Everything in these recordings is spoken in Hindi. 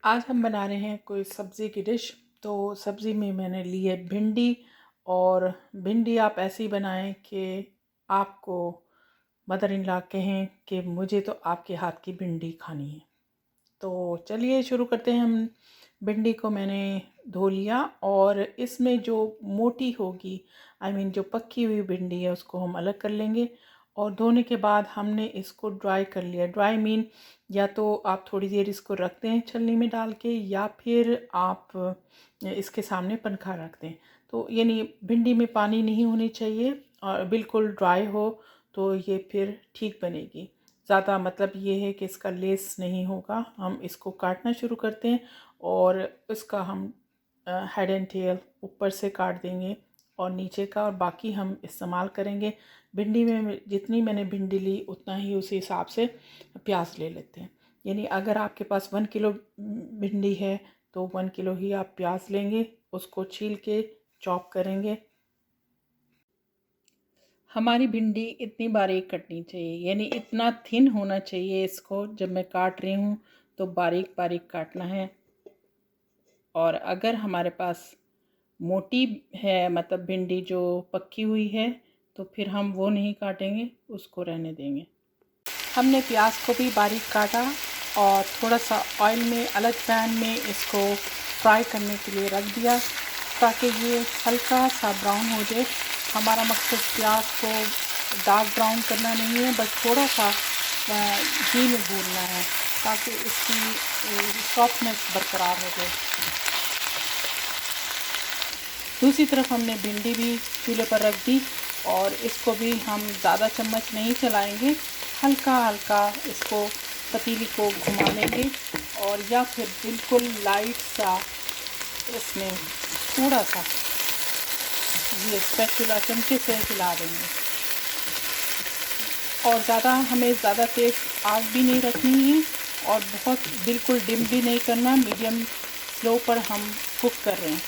आज हम बना रहे हैं कोई सब्ज़ी की डिश। तो सब्ज़ी में मैंने ली है भिंडी। और भिंडी आप ऐसे ही बनाएं कि आपको मदर इन लॉ कहें कि मुझे तो आपके हाथ की भिंडी खानी है। तो चलिए शुरू करते हैं हम। भिंडी को मैंने धो लिया और इसमें जो मोटी होगी, जो पकी हुई भिंडी है, उसको हम अलग कर लेंगे। और धोने के बाद हमने इसको ड्राई कर लिया। ड्राई मीन या तो आप थोड़ी देर इसको रख दें छलनी में डाल के, या फिर आप इसके सामने पंखा रख दें। तो यानी भिंडी में पानी नहीं होनी चाहिए और बिल्कुल ड्राई हो, तो ये फिर ठीक बनेगी। ज़्यादा मतलब ये है कि इसका लेस नहीं होगा। हम इसको काटना शुरू करते हैं और इसका हम हेड एंड टेल ऊपर से काट देंगे और नीचे का, और बाकी हम इस्तेमाल करेंगे। भिंडी में जितनी मैंने भिंडी ली उतना ही उसी हिसाब से प्याज ले लेते हैं। यानी अगर आपके पास 1 किलो भिंडी है तो 1 किलो ही आप प्याज लेंगे, उसको छील के चॉप करेंगे। हमारी भिंडी इतनी बारीक कटनी चाहिए, यानी इतना थिन होना चाहिए। इसको जब मैं काट रही हूँ तो बारीक बारीक काटना है। और अगर हमारे पास मोटी है, मतलब भिंडी जो पकी हुई है, तो फिर हम वो नहीं काटेंगे, उसको रहने देंगे। हमने प्याज को भी बारीक काटा और थोड़ा सा ऑयल में अलग पैन में इसको फ्राई करने के लिए रख दिया, ताकि ये हल्का सा ब्राउन हो जाए। हमारा मकसद प्याज को डार्क ब्राउन करना नहीं है, बस थोड़ा सा घी में भूनना है, ताकि इसकी सॉफ्टनेस बरकरार हो जाए। दूसरी तरफ हमने भिंडी भी चूल्हे पर रख दी और इसको भी हम ज़्यादा चम्मच नहीं चलाएंगे, हल्का हल्का इसको पतीली को घुमा लेंगे, और या फिर बिल्कुल लाइट सा इसमें थोड़ा सा ये स्पैचुला चमचे से हिला देंगे। और हमें ज़्यादा तेज़ आग भी नहीं रखनी है और बहुत बिल्कुल डिम भी नहीं करना, मीडियम स्लो पर हम कुक कर रहे हैं।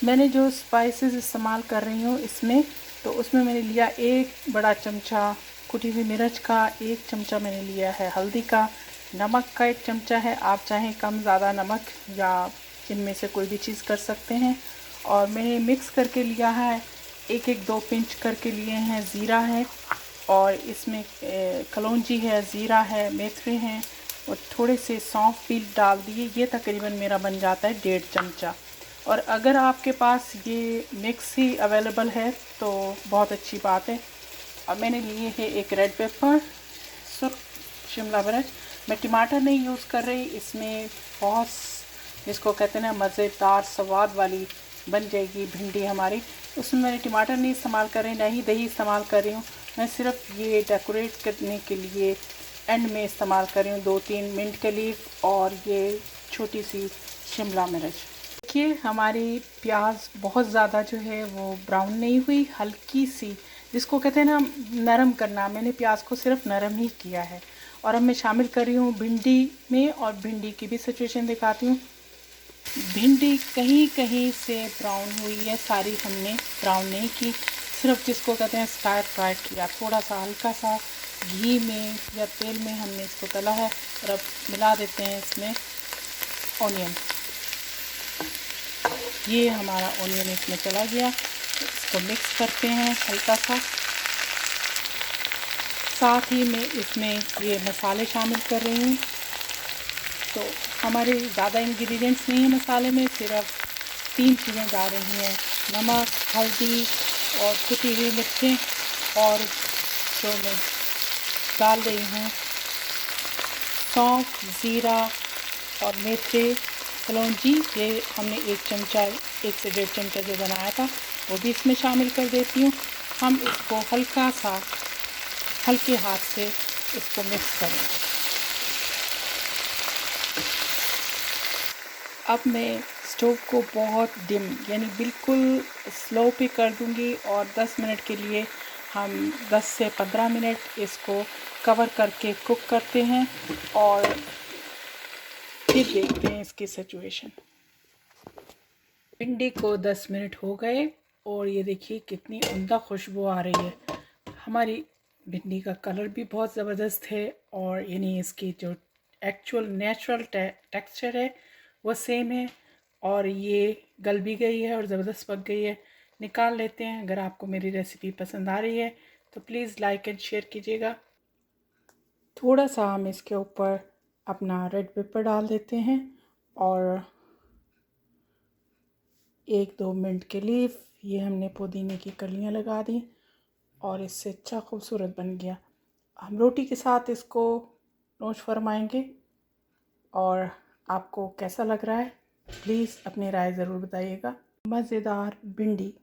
मैंने जो स्पाइसेस इस्तेमाल कर रही हूँ इसमें, तो उसमें मैंने लिया 1 बड़ा चमचा कुटी हुई मिर्च का, 1 चमचा मैंने लिया है हल्दी का, नमक का 1 चमचा है। आप चाहें कम ज़्यादा नमक या इनमें से कोई भी चीज़ कर सकते हैं। और मैंने मिक्स करके लिया है, 1-1 2 पिंच करके लिए हैं ज़ीरा है, और इसमें कलौंजी है, ज़ीरा है, मेथरे हैं, और थोड़े से सौंफ भी डाल दिए। ये तकरीबन मेरा बन जाता है 1.5 चमचा। और अगर आपके पास ये मिक्स ही अवेलेबल है तो बहुत अच्छी बात है। और मैंने लिए है 1 रेड पेपर, सुर्ख शिमला मिर्च। मैं टमाटर नहीं यूज़ कर रही, इसमें बहुत जिसको कहते हैं ना मज़ेदार स्वाद वाली बन जाएगी भिंडी हमारी। उसमें मैंने टमाटर नहीं इस्तेमाल कर रही, ना ही दही इस्तेमाल कर रही हूँ। मैं सिर्फ ये डेकोरेट करने के लिए एंड में इस्तेमाल कर रही हूँ 2-3 मिनट के लिए, और ये छोटी सी शिमला मिर्च। देखिए हमारी प्याज बहुत ज़्यादा जो है वो ब्राउन नहीं हुई, हल्की सी, जिसको कहते हैं ना नरम करना, मैंने प्याज को सिर्फ नरम ही किया है। और अब मैं शामिल कर रही हूँ भिंडी में, और भिंडी की भी सिचुएशन दिखाती हूँ। भिंडी कहीं कहीं से ब्राउन हुई है, सारी हमने ब्राउन नहीं की, सिर्फ जिसको कहते हैं स्टार फ्राई किया। थोड़ा सा हल्का सा घी में या तेल में हमने इसको तला है। और अब मिला देते हैं इसमें ऑनियन। ये हमारा ऑनियन इसमें चला गया, इसको मिक्स करते हैं हल्का सा। साथ ही मैं इसमें ये मसाले शामिल कर रही हूँ। तो हमारे ज़्यादा इंग्रेडिएंट्स नहीं है मसाले में, सिर्फ 3 चीज़ें डाल रही हैं, नमक, हल्दी और कुटी हुई मिर्चें। और जो मैं डाल रही हूँ सौंफ, ज़ीरा और मेथी, कलौंजी, ये हमने 1 चमचा 1 से 1.5 चमचा जो बनाया था वो भी इसमें शामिल कर देती हूँ। हम इसको हल्का सा हल्के हाथ से इसको मिक्स करेंगे। अब मैं स्टोव को बहुत डिम यानी बिल्कुल स्लो पे कर दूंगी, और 10 मिनट के लिए हम 10 से 15 मिनट इसको कवर करके कुक करते हैं, और फिर देखते हैं इसकी सिचुएशन। भिंडी को 10 मिनट हो गए और ये देखिए कितनी उम्दा खुशबू आ रही है। हमारी भिंडी का कलर भी बहुत ज़बरदस्त है, और यानी इसकी जो एक्चुअल नेचुरल टेक्सचर है वो सेम है, और ये गल भी गई है और ज़बरदस्त पक गई है। निकाल लेते हैं। अगर आपको मेरी रेसिपी पसंद आ रही है तो प्लीज़ लाइक एंड शेयर कीजिएगा। थोड़ा सा हम इसके ऊपर अपना रेड पेपर डाल देते हैं और 1-2 मिनट के लिए ये हमने पुदीने की कलियां लगा दी और इससे अच्छा खूबसूरत बन गया। हम रोटी के साथ इसको नोश फरमाएंगे। और आपको कैसा लग रहा है प्लीज़ अपनी राय ज़रूर बताइएगा। मज़ेदार भिंडी